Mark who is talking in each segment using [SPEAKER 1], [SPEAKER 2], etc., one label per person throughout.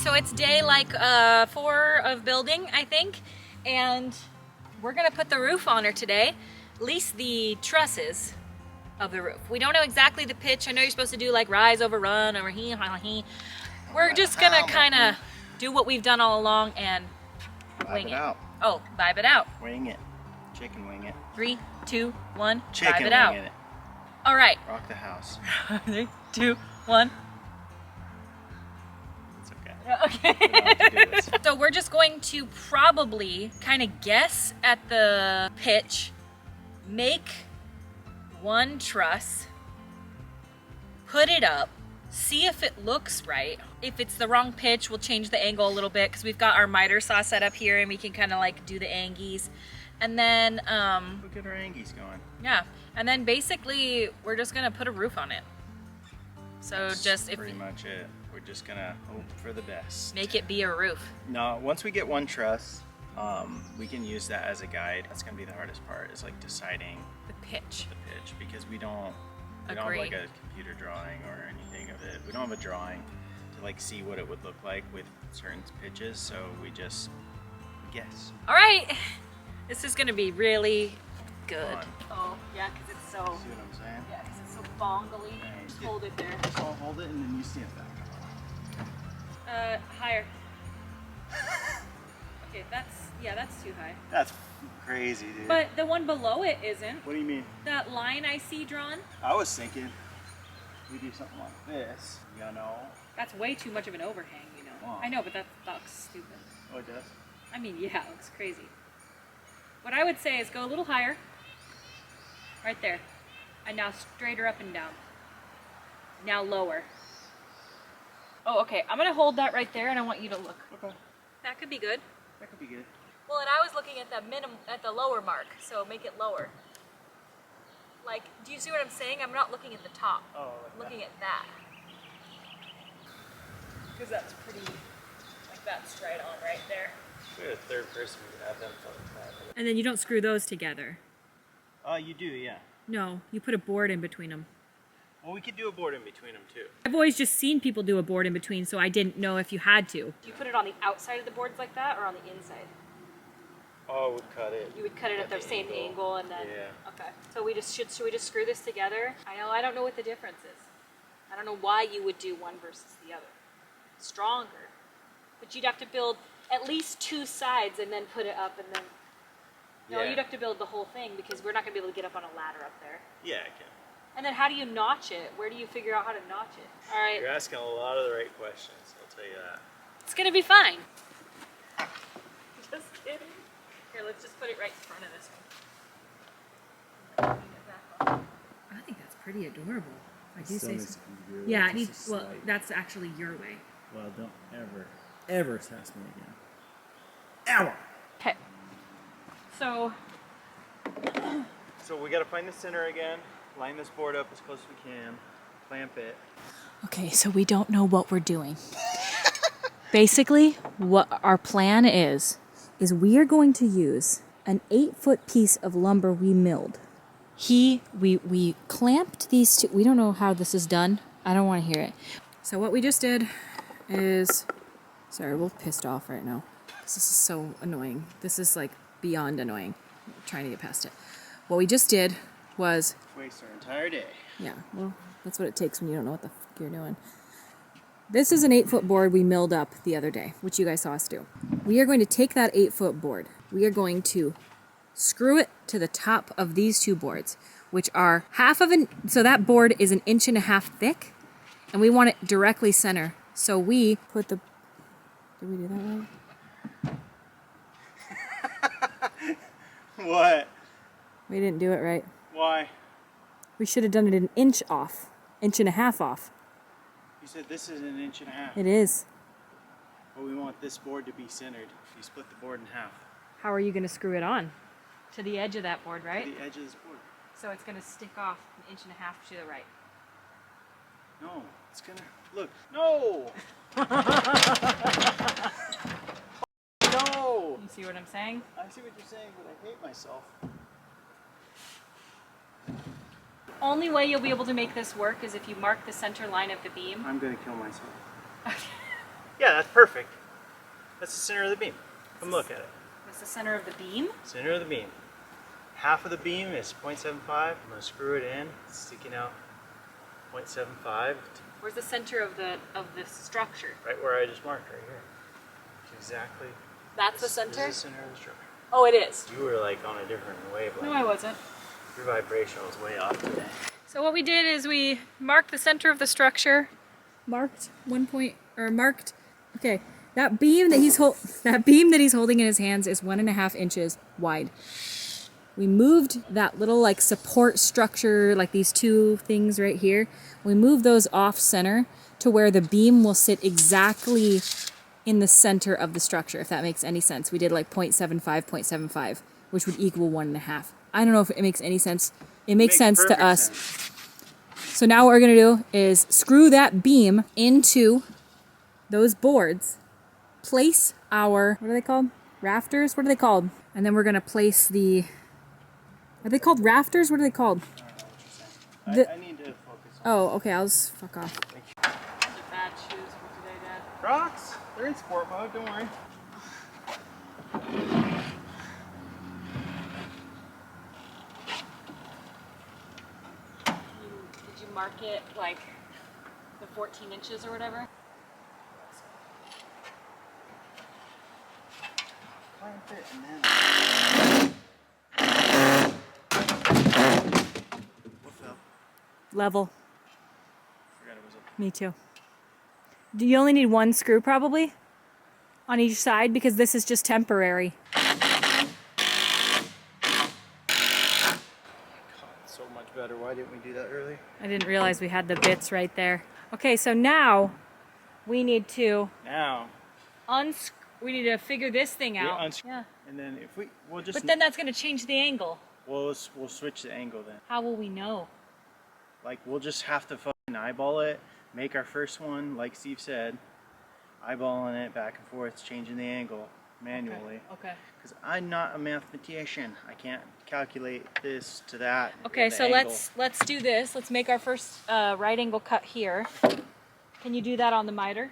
[SPEAKER 1] so it's day like 4 of building, I think, and we're gonna put the roof on her today, at least the trusses of the roof. We don't know exactly the pitch. I know you're supposed to do like rise over run or he. We're just gonna kind of do what we've done all along and wing it.
[SPEAKER 2] Out.
[SPEAKER 1] Oh, vibe it out.
[SPEAKER 2] Wing it. Chicken wing it.
[SPEAKER 1] 3, 2, 1,
[SPEAKER 2] Chicken
[SPEAKER 1] vibe it out.
[SPEAKER 2] wing it.
[SPEAKER 1] All right.
[SPEAKER 2] Rock the house.
[SPEAKER 1] 3, 2, 1.
[SPEAKER 2] It's okay.
[SPEAKER 1] Okay.
[SPEAKER 2] We don't have to do this.
[SPEAKER 1] So we're just going to probably kind of guess at the pitch, make one truss, put it up, see if it looks right. If it's the wrong pitch, we'll change the angle a little bit because we've got our miter saw set up here and we can kind of like do the angies. And then,
[SPEAKER 2] Look at our angies going.
[SPEAKER 1] yeah. And then basically we're just gonna put a roof on it. So
[SPEAKER 2] That's
[SPEAKER 1] just if
[SPEAKER 2] pretty much it. We're just gonna hope for the best.
[SPEAKER 1] make it be a roof.
[SPEAKER 2] No, once we get one truss, we can use that as a guide. That's gonna be the hardest part, is like deciding
[SPEAKER 1] The pitch.
[SPEAKER 2] the pitch, because we don't have
[SPEAKER 1] Agree.
[SPEAKER 2] like a computer drawing or anything of it. We don't have a drawing to like see what it would look like with certain pitches, so we just guess.
[SPEAKER 1] All right. This is gonna be really good.
[SPEAKER 2] Fun.
[SPEAKER 1] Oh, yeah, because it's so,
[SPEAKER 2] See what I'm saying?
[SPEAKER 1] yeah, because it's so bongly.
[SPEAKER 2] Right.
[SPEAKER 1] Just hold it there.
[SPEAKER 2] So I'll hold it and then you stand back.
[SPEAKER 1] Higher. Okay, that's too high.
[SPEAKER 2] That's crazy, dude.
[SPEAKER 1] But the one below it isn't.
[SPEAKER 2] What do you mean?
[SPEAKER 1] That line I see drawn,
[SPEAKER 2] I was thinking we do something like this, you know?
[SPEAKER 1] that's way too much of an overhang, you know.
[SPEAKER 2] Wow.
[SPEAKER 1] I know, but that looks stupid.
[SPEAKER 2] Oh, it does?
[SPEAKER 1] I mean, yeah, it looks crazy. What I would say is go a little higher. Right there. And now straighter up and down. Now lower. Oh, okay. I'm gonna hold that right there and I want you to look.
[SPEAKER 2] Okay.
[SPEAKER 1] That could be good.
[SPEAKER 2] That could be good.
[SPEAKER 1] Well, and I was looking at the lower mark, so make it lower. Like, do you see what I'm saying? I'm not looking at the top.
[SPEAKER 2] Oh,
[SPEAKER 1] I'm looking at that. Because that's pretty, like that's right on right there.
[SPEAKER 2] We had a third person, we could have them film that.
[SPEAKER 1] And then you don't screw those together.
[SPEAKER 2] You do, yeah.
[SPEAKER 1] No, you put a board in between them.
[SPEAKER 2] Well, we could do a board in between them too.
[SPEAKER 1] I've always just seen people do a board in between, so I didn't know if you had to. Do you put it on the outside of the boards like that, or on the inside?
[SPEAKER 2] Oh, we'd cut it.
[SPEAKER 1] You would cut it at the same angle and then...
[SPEAKER 2] Yeah.
[SPEAKER 1] Okay. So should we just screw this together? I don't know what the difference is. I don't know why you would do one versus the other. Stronger. But you'd have to build at least 2 sides and then put it up and then... No,
[SPEAKER 2] Yeah.
[SPEAKER 1] you'd have to build the whole thing because we're not going to be able to get up on a ladder up there.
[SPEAKER 2] Yeah, I can.
[SPEAKER 1] And then how do you notch it? Where do you figure out how to notch it? All right.
[SPEAKER 2] You're asking a lot of the right questions, I'll tell you that.
[SPEAKER 1] It's going to be fine. Just kidding. Here, let's just put it right in front of this one. I think that's pretty adorable. I do say so. Yeah, it needs, well, that's actually your way.
[SPEAKER 2] Well, don't ever test me again. Ow!
[SPEAKER 1] Okay. So,
[SPEAKER 2] So we gotta find the center again, line this board up as close as we can, clamp it.
[SPEAKER 1] okay, so we don't know what we're doing. Basically, what our plan is we are going to use an 8-foot piece of lumber we milled. We clamped these two. We don't know how this is done. I don't want to hear it. So what we just did is, sorry, we're both pissed off right now. This is so annoying. This is like beyond annoying. I'm trying to get past it. What we just did was,
[SPEAKER 2] Waste our entire day.
[SPEAKER 1] yeah, well, that's what it takes when you don't know what the fuck you're doing. This is an 8-foot board we milled up the other day, which you guys saw us do. We are going to take that 8-foot board. We are going to screw it to the top of these 2 boards, which are so that board is 1.5 inches thick, and we want it directly center. So we put did we do that right?
[SPEAKER 2] What?
[SPEAKER 1] We didn't do it right.
[SPEAKER 2] Why?
[SPEAKER 1] We should have done it 1 inch off, 1.5 inches off.
[SPEAKER 2] You said this is 1.5 inches.
[SPEAKER 1] It is.
[SPEAKER 2] But we want this board to be centered. You split the board in half.
[SPEAKER 1] How are you going to screw it on? To the edge of that board,
[SPEAKER 2] To
[SPEAKER 1] right?
[SPEAKER 2] the edge of this board.
[SPEAKER 1] So it's going to stick off 1.5 inches to the right.
[SPEAKER 2] No, it's gonna, look, no! No!
[SPEAKER 1] You see what I'm saying?
[SPEAKER 2] I see what you're saying, but I hate myself.
[SPEAKER 1] Only way you'll be able to make this work is if you mark the center line of the beam.
[SPEAKER 2] I'm gonna kill myself. Yeah, that's perfect. That's the center of the beam. Come look at it.
[SPEAKER 1] What's the center of the beam?
[SPEAKER 2] Center of the beam. Half of the beam is 0.75. I'm going to screw it in. It's sticking out 0.75.
[SPEAKER 1] Where's the center of the structure?
[SPEAKER 2] Right where I just marked right here. Exactly.
[SPEAKER 1] That's the center?
[SPEAKER 2] This is the center of the structure.
[SPEAKER 1] Oh, it is.
[SPEAKER 2] You were like on a different wavelength.
[SPEAKER 1] No, I wasn't.
[SPEAKER 2] Your vibration was way off today.
[SPEAKER 1] So what we did is we marked the center of the structure. Marked okay. That beam that he's holding in his hands is 1.5 inches wide. We moved that little like support structure, like these two things right here. We moved those off center to where the beam will sit exactly in the center of the structure, if that makes any sense. We did like 0.75, which would equal 1.5. I don't know if it makes any sense. It makes sense to us.
[SPEAKER 2] Sense.
[SPEAKER 1] So now what we're gonna do is screw that beam into those boards, place our, what are they called? Rafters? What are they called? And then we're gonna place the, are they called rafters? What are they called?
[SPEAKER 2] I don't know what you're saying. I need to focus on
[SPEAKER 1] Oh, okay, I'll just fuck off. Bad shoes for today, Dad.
[SPEAKER 2] Crocs. They're in sport mode, don't worry.
[SPEAKER 1] Did you mark it like the 14 inches or whatever?
[SPEAKER 2] Clamp it and then... What fell?
[SPEAKER 1] Level.
[SPEAKER 2] Forgot it was a...
[SPEAKER 1] Me too. Do you only need one screw probably? On each side, because this is just temporary.
[SPEAKER 2] God, so much better. Why didn't we do that earlier?
[SPEAKER 1] I didn't realize we had the bits right there. Okay, so now we need to we need to figure this thing out. Yeah.
[SPEAKER 2] And then if we'll just...
[SPEAKER 1] But then that's going to change the angle.
[SPEAKER 2] We'll switch the angle then.
[SPEAKER 1] How will we know?
[SPEAKER 2] Like, we'll just have to fucking eyeball it, make our first one, like Steve said, eyeballing it back and forth, changing the angle manually.
[SPEAKER 1] Okay.
[SPEAKER 2] Because I'm not a mathematician. I can't calculate this to that.
[SPEAKER 1] Okay,
[SPEAKER 2] the
[SPEAKER 1] so
[SPEAKER 2] angle.
[SPEAKER 1] let's do this. Let's make our first right angle cut here. Can you do that on the miter?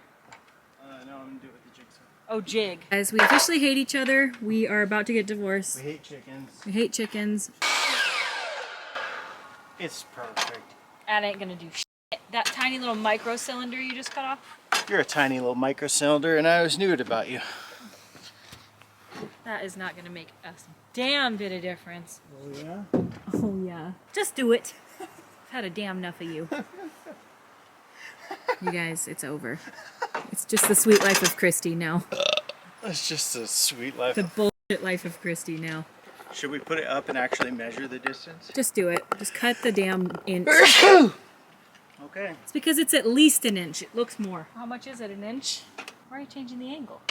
[SPEAKER 2] No, I'm gonna do it with the jigsaw.
[SPEAKER 1] Oh, jig. Guys, we officially hate each other. We are about to get divorced.
[SPEAKER 2] We hate chickens.
[SPEAKER 1] We hate chickens.
[SPEAKER 2] It's perfect.
[SPEAKER 1] That ain't gonna do shit. That tiny little micro cylinder you just cut off?
[SPEAKER 2] You're a tiny little micro cylinder, and I always knew it about you.
[SPEAKER 1] That is not gonna make a damn bit of difference.
[SPEAKER 2] Oh yeah?
[SPEAKER 1] Oh yeah. Just do it. I've had a damn enough of you. You guys, it's over. It's just the sweet life of Christy now.
[SPEAKER 2] It's just a sweet life.
[SPEAKER 1] The bullshit life of Christy now.
[SPEAKER 2] Should we put it up and actually measure the distance?
[SPEAKER 1] Just do it. Just cut the damn inch.
[SPEAKER 2] Okay.
[SPEAKER 1] It's because it's at least an inch. It looks more. How much is it, an inch? Why are you changing the angle?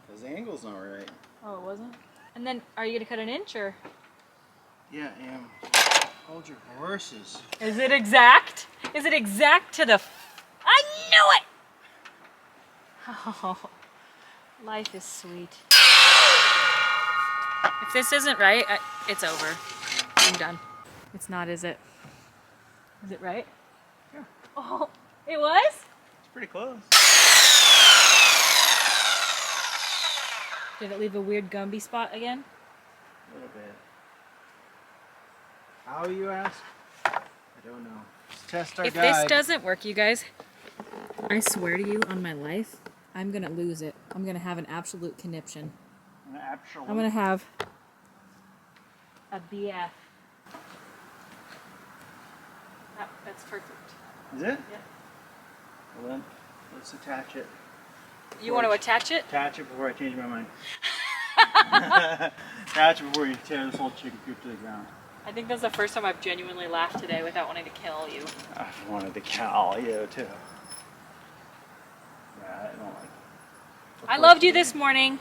[SPEAKER 2] Because the angle's not right.
[SPEAKER 1] Oh, it wasn't? And then, are you going to cut an inch or?
[SPEAKER 2] Yeah, I am. Hold your horses.
[SPEAKER 1] Is it exact? Is it exact to the... I knew it! Oh, life is sweet. If this isn't right, it's over. I'm done. It's not, is it? Is it right?
[SPEAKER 2] Yeah.
[SPEAKER 1] Oh, it was?
[SPEAKER 2] It's pretty close.
[SPEAKER 1] Did it leave a weird Gumby spot again?
[SPEAKER 2] A little bit. How, you ask? I don't know. Let's test our
[SPEAKER 1] If
[SPEAKER 2] guide.
[SPEAKER 1] this doesn't work, you guys, I swear to you on my life, I'm gonna lose it. I'm gonna have an absolute conniption. I'm gonna have a BF. That's perfect.
[SPEAKER 2] Is it?
[SPEAKER 1] Yeah.
[SPEAKER 2] Well then, let's attach it.
[SPEAKER 1] You want to attach it?
[SPEAKER 2] Attach it before I change my mind. Attach it before you tear this whole chicken coop to the ground.
[SPEAKER 1] I think that's the first time I've genuinely laughed today without wanting to kill you.
[SPEAKER 2] I wanted to kill you too. Yeah, I don't like it.
[SPEAKER 1] I loved you this morning.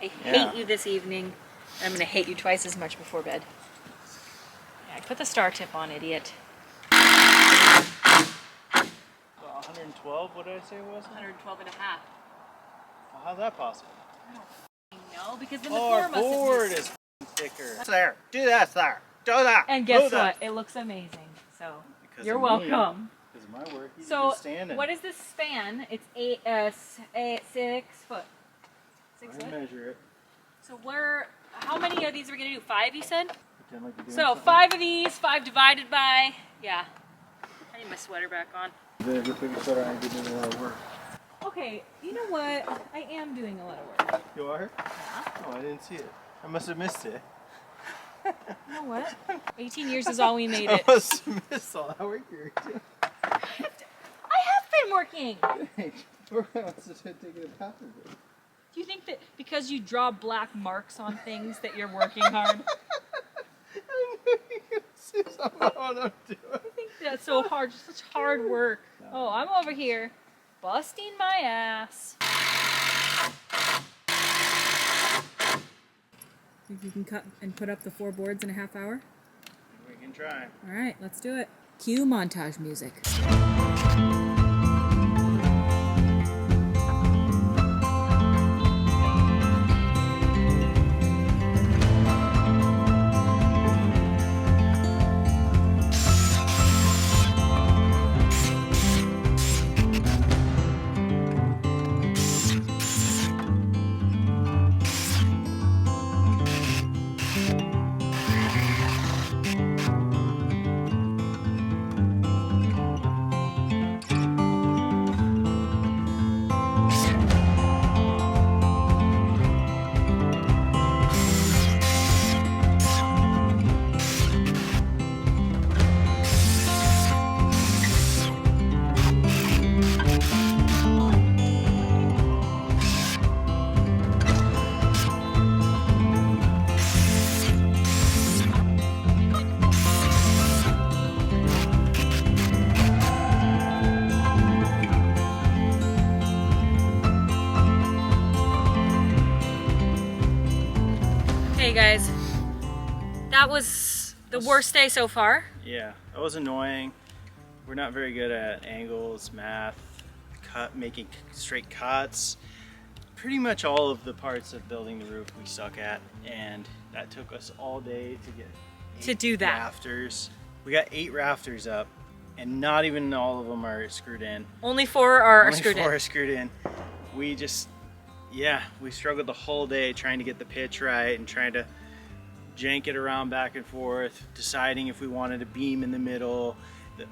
[SPEAKER 1] I hate
[SPEAKER 2] Yeah.
[SPEAKER 1] you this evening. And I'm going to hate you twice as much before bed. Yeah, put the star tip on, idiot.
[SPEAKER 2] 112, what did I say it was?
[SPEAKER 1] 112 and a half.
[SPEAKER 2] Well, how's that possible?
[SPEAKER 1] No, because then the
[SPEAKER 2] Oh,
[SPEAKER 1] floor
[SPEAKER 2] our
[SPEAKER 1] must have
[SPEAKER 2] board
[SPEAKER 1] been...
[SPEAKER 2] is thicker. There, do that, there. Do that.
[SPEAKER 1] And
[SPEAKER 2] Do
[SPEAKER 1] guess
[SPEAKER 2] that.
[SPEAKER 1] what? It looks amazing. So,
[SPEAKER 2] Because
[SPEAKER 1] you're
[SPEAKER 2] of me.
[SPEAKER 1] welcome.
[SPEAKER 2] Because of my work. He's
[SPEAKER 1] So
[SPEAKER 2] just standing.
[SPEAKER 1] what is this span? It's 6 foot. 6 foot.
[SPEAKER 2] Measure it.
[SPEAKER 1] So how many of these are we gonna do? 5, you said?
[SPEAKER 2] Pretend like you're doing
[SPEAKER 1] So
[SPEAKER 2] something.
[SPEAKER 1] 5 of these, 5 divided by, yeah. I need my sweater back on.
[SPEAKER 2] You better put your sweater on and give me a lot of work.
[SPEAKER 1] Okay, you know what? I am doing a lot of work.
[SPEAKER 2] You are?
[SPEAKER 1] Yeah.
[SPEAKER 2] Oh, I didn't see it. I must have missed it.
[SPEAKER 1] You know what? 18 years is all we made
[SPEAKER 2] I
[SPEAKER 1] it.
[SPEAKER 2] must have missed all that work you're doing.
[SPEAKER 1] I have been working.
[SPEAKER 2] We're just taking a path of it.
[SPEAKER 1] Do you think that because you draw black marks on things that you're working hard?
[SPEAKER 2] I knew you were going to say something about what I'm doing.
[SPEAKER 1] I think that's so hard, just such hard work. Oh, I'm over here busting my ass. Think you can cut and put up the 4 boards in a half hour?
[SPEAKER 2] We can try.
[SPEAKER 1] All right, let's do it. Cue montage music. Hey guys, that was the worst day so far.
[SPEAKER 2] Yeah, that was annoying. We're not very good at angles, math, making straight cuts. Pretty much all of the parts of building the roof we suck at, and that took us all day to get rafters. We got 8 rafters up, and not even all of them are screwed in.
[SPEAKER 1] Only 4 are
[SPEAKER 2] Only
[SPEAKER 1] screwed
[SPEAKER 2] 4
[SPEAKER 1] in.
[SPEAKER 2] are screwed in. We struggled the whole day trying to get the pitch right and trying to jank it around back and forth, deciding if we wanted a beam in the middle.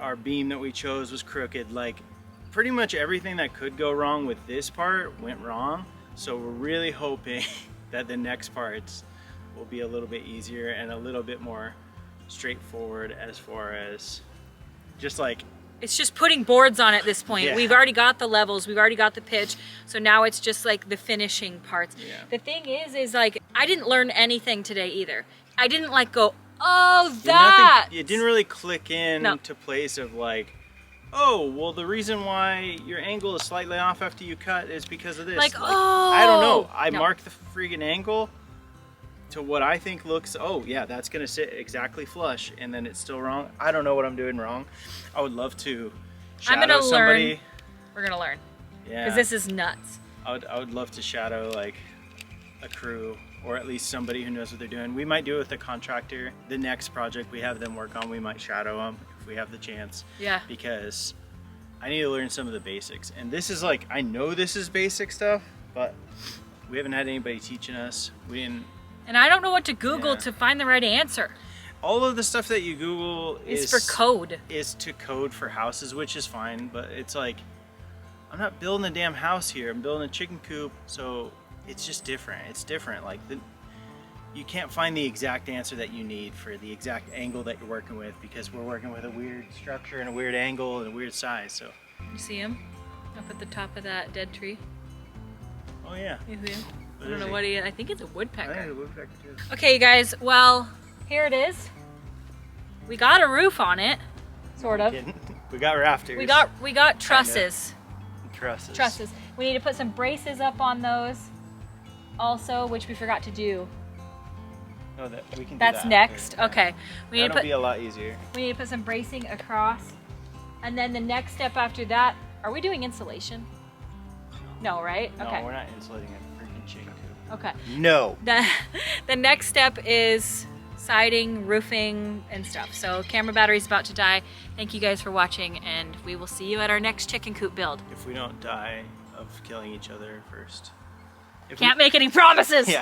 [SPEAKER 2] Our beam that we chose was crooked. Like, pretty much everything that could go wrong with this part went wrong. So we're really hoping that the next parts will be a little bit easier and a little bit more straightforward as far as just like,
[SPEAKER 1] It's just putting boards on at this point.
[SPEAKER 2] Yeah.
[SPEAKER 1] We've already got the levels, we've already got the pitch, so now it's just like the finishing parts.
[SPEAKER 2] Yeah.
[SPEAKER 1] The thing is like, I didn't learn anything today either. I didn't like go, oh, that.
[SPEAKER 2] it didn't really click in
[SPEAKER 1] No.
[SPEAKER 2] to place of like, oh, well, the reason why your angle is slightly off after you cut is because of this.
[SPEAKER 1] Like, oh.
[SPEAKER 2] I don't know. I
[SPEAKER 1] No.
[SPEAKER 2] marked the freaking angle to what I think looks, oh yeah, that's gonna sit exactly flush, and then it's still wrong. I don't know what I'm doing wrong. I would love to
[SPEAKER 1] I'm
[SPEAKER 2] shadow
[SPEAKER 1] gonna
[SPEAKER 2] somebody.
[SPEAKER 1] learn. We're gonna learn.
[SPEAKER 2] Yeah.
[SPEAKER 1] Because this is nuts.
[SPEAKER 2] I would love to shadow like a crew, or at least somebody who knows what they're doing. We might do it with a contractor. The next project we have them work on, we might shadow them if we have the chance.
[SPEAKER 1] Yeah.
[SPEAKER 2] Because I need to learn some of the basics. And this is like, I know this is basic stuff, but we haven't had anybody teaching us. We didn't.
[SPEAKER 1] And I don't know what to Google
[SPEAKER 2] Yeah.
[SPEAKER 1] to find the right answer.
[SPEAKER 2] All of the stuff that you Google
[SPEAKER 1] It's for code.
[SPEAKER 2] Is to code for houses, which is fine, but it's like, I'm not building a damn house here. I'm building a chicken coop, so it's just different. It's different. Like, you can't find the exact answer that you need for the exact angle that you're working with, because we're working with a weird structure and a weird angle and a weird size. So.
[SPEAKER 1] You see him up at the top of that dead tree?
[SPEAKER 2] Oh yeah.
[SPEAKER 1] You see him? I don't
[SPEAKER 2] is
[SPEAKER 1] know
[SPEAKER 2] he?
[SPEAKER 1] what he is. I think it's a
[SPEAKER 2] I think
[SPEAKER 1] woodpecker.
[SPEAKER 2] it's a woodpecker too.
[SPEAKER 1] Okay, you guys. Well, here it is. We got a roof on it, sort of.
[SPEAKER 2] Kidding. We got rafters.
[SPEAKER 1] We got trusses.
[SPEAKER 2] Trusses.
[SPEAKER 1] Trusses. We need to put some braces up on those, also, which we forgot to do.
[SPEAKER 2] No, that we can.
[SPEAKER 1] That's
[SPEAKER 2] do that.
[SPEAKER 1] next.
[SPEAKER 2] Yeah.
[SPEAKER 1] Okay. We need to
[SPEAKER 2] That'll
[SPEAKER 1] put
[SPEAKER 2] be a lot easier.
[SPEAKER 1] we need to put some bracing across, and then the next step after that. Are we doing insulation? No, right?
[SPEAKER 2] No,
[SPEAKER 1] Okay.
[SPEAKER 2] we're not insulating a freaking chicken coop.
[SPEAKER 1] Okay.
[SPEAKER 2] No.
[SPEAKER 1] The next step is siding, roofing, and stuff. So camera battery's about to die. Thank you guys for watching, and we will see you at our next chicken coop build.
[SPEAKER 2] If we don't die of killing each other first.
[SPEAKER 1] Can't make any promises!
[SPEAKER 2] Yeah.